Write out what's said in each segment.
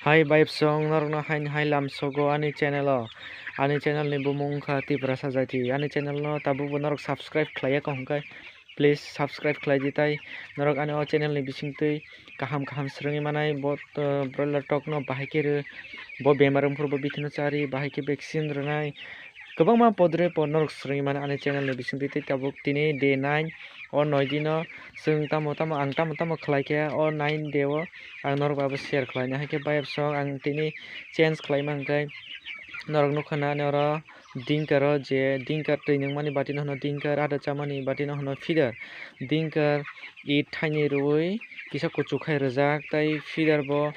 Hai baik song norno hai lam sogo ani channel ni bumung kha tipra sajati ani channel no tabu norok subscribe khlaya ko hongkai please subscribe khlai di tai norok ani o channel ni bisingtui kaham srungi manai bot broiler tok no bahai bo bemarum pur bo bitino chari bahai ke vaccine rnai kwbangma podre pod norok srungi mane ani channel ni bisingtui tabuk tini day 9 o 9 dino sung tamo ang tamo khlaike o 9 day o ang norok babo share khlaina haike bayap song ang tini change khlaima hangkai norok nukhana noro dinkar o je dinkar tui nungmani batino hono dinkar ada chamani batino hono feeder dinkar it thaini rui kisa kuchuk khai rijak tai feeder bo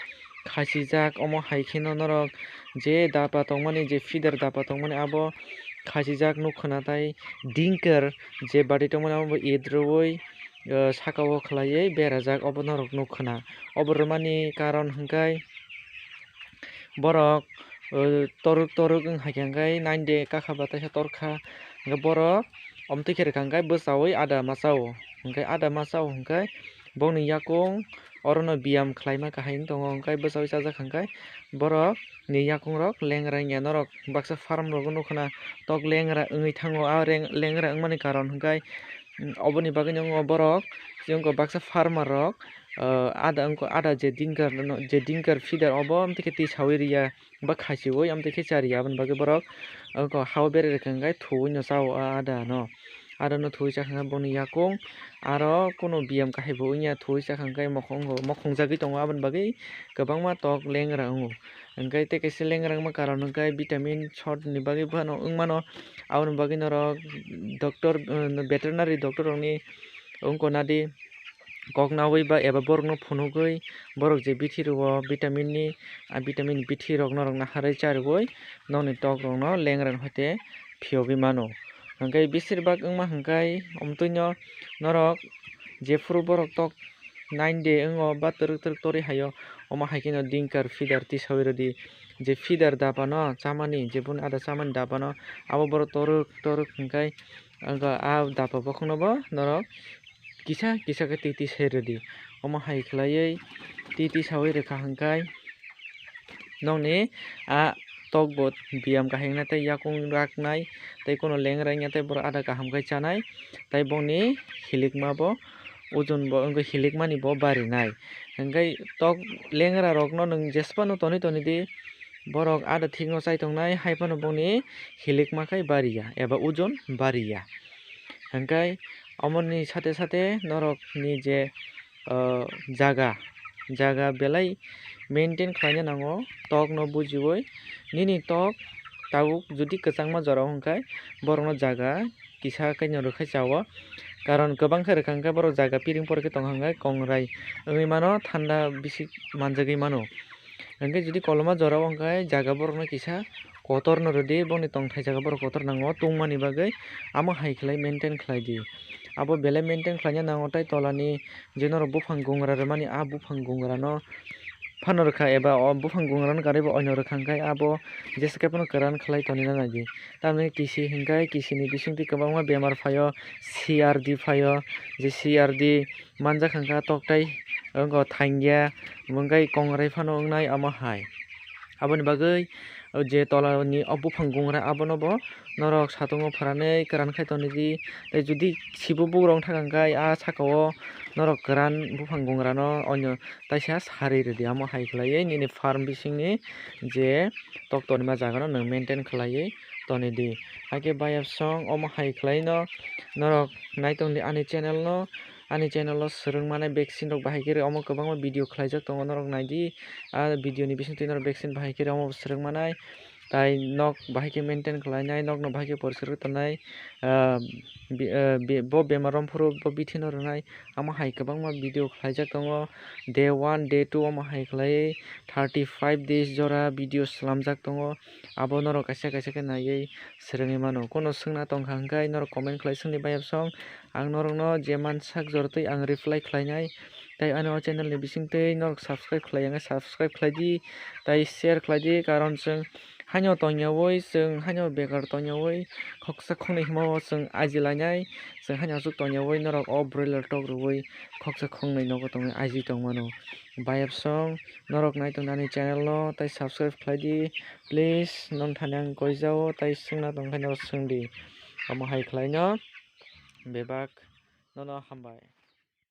khasijak omo haike no norok je dapa tongmani je feeder dapa tongmani abo khasijak nukhana tai dinkar je bati tongmani abo it rui saka o khlaiui berajak obo norok nukhana obo rwmani karon hingkai borok toruk haike hingkai 9 day kakha bataisa torkha hingke borok amtui khe rwkha hingkai bwchawi ada masa o hingkai ada masa o hingkai boni yakung orono biyam khlaima kahai ung tongo hingkai bwchawi chajak hingkai borok ni yakung rok lengra nya norok baksa farm rogo nukhana tok lengra wngui thango a lengra wngmani karon hingkai oboni bagui nongo borok jemon baksa farmer rok ada je dinkar feeder obo amtui tisaui riya ba khasioi amtui chariya aboni bagui borok ha o berai rwkha hingkai thuoi no chao ada no thuoi chakha hingkai boni yakung aro kuno biyam kahai bo wngya thuoi chakha hingkai mokhongjagui tongo aboni bagui kwbangma tok lengra ongo hingkai tei kaisa lengra wngma karon hingkai vitamin short ni bagui bono wngmano aboni bagui norok doctor veterinary doctor rok ni wngko nadi kok nawi ba eba borok no phunukgui borok je bithi rwo vitamin bithi rok norok naharwui charwui nokni tok rok no lengra hoite phiyogui mano hingkai besirbak wngma hingkai amtui no norok jefuru borok tok 9 day ongo ba toruk tori haio omo haike no dinkar feeder tisaui rodi je feeder dapa no chamani jeboni ada chamani dapa no abo borok toruk hingkai a dapa bokong no bo norok kisa ke titi sai rodi omo hai khlaiui titi saui rwkha hingkai nokni tok bo biyam kahai ungna tei yakung raknai tei kono lengra wngya tei borok ada kaham khai chanai tei boni hilikma bo ojon bo wngkha hilikmani bo barinai hingkai tok lengra rok no nwng jesafano tonui di borok ada thik no chai tongnai haifano boni hilikma khai bariya eba ojon bariya hingkai amoni sate norok ni je jaga belai maintain khlaina nango tok no bujiwui nini tok tabuk jodi kwchangma jora o hingkai borok no jaga kisa khai no rwkhai chao karon kwbang khai rwkha hingkai borok jaga piring pore khe tongo hingkai kongrai wngui mano thanda bisi manjagui mano hingkai jodi koloma jora o hingkai jaga borok no kisa kotor no rodi boni tongthai jaga borok kotor nango tungmani bagui amo hai khlai maintain khlai di abo belai maintain khlaina nango tei tolani je norok bufang gungra rwmani bufang gungra no phano rwkha eba bufang gungra no ganai bo oino rwkha hingkai abo jesa khai phano kwran khlai tonina nadi tamoni kisi hingkai kisi ni bisingtwi kwbangma bemar phaio CRD phaio je CRD manjak hingka tok tai wngko thangya hingkai kongrai phano wngnai amo hai aboni bagui je tolani bufang gungra abono bo norok satung o phranui kwran khai tonidi tei jodi sibo bogrong thaka hingkai sakao norok kwran bufang gungra no oino taisa sarui rodi amo hai khlaiui nini farm bisingni je tok tonima jaga no nwng maintain khlaiui tonidi haike bayap song omo hai khlai no norok naitongdi ani channel o swrwngmani vaccine rok bahai khe omo kwbangma video khlaijak tongo norok naidi video ni bisingtwi norok vaccine bahai khe omo swrwngmanai tai nok bahai khe maintain khlainai nok no bahai khe poriskar khe tongnai bo bemar romfru bo bithi no rwnai amo hai kwbangma video khlaijak tongo day 1 day 2 omo hai khlaiui 35 days jora video slamjak tongo abo norok kaisa khe naiui swrwngui mano kono swngna tongkha hingkai norok comment khlai swngni bayap song ang norok no je mansak jorotui ang reply khlainai tei ano channel ni bisingtwi norok subscribe khlai subscribe khlai di tei share khlai di karon chwng haino tongyawoi chwng haino bekar tongyawoi koksa khongnai himao chwng ajilainai chwng haino asuk tongyawoi norok o broiler tok rwoi koksa khongnai nogo tongnai aji tongmano bayapsong norok naitok nani channel no tei subscribe khlai di please non thani ang koijao tei swngna tongkha no swngdi amo hai khlai no bebak nono hambai.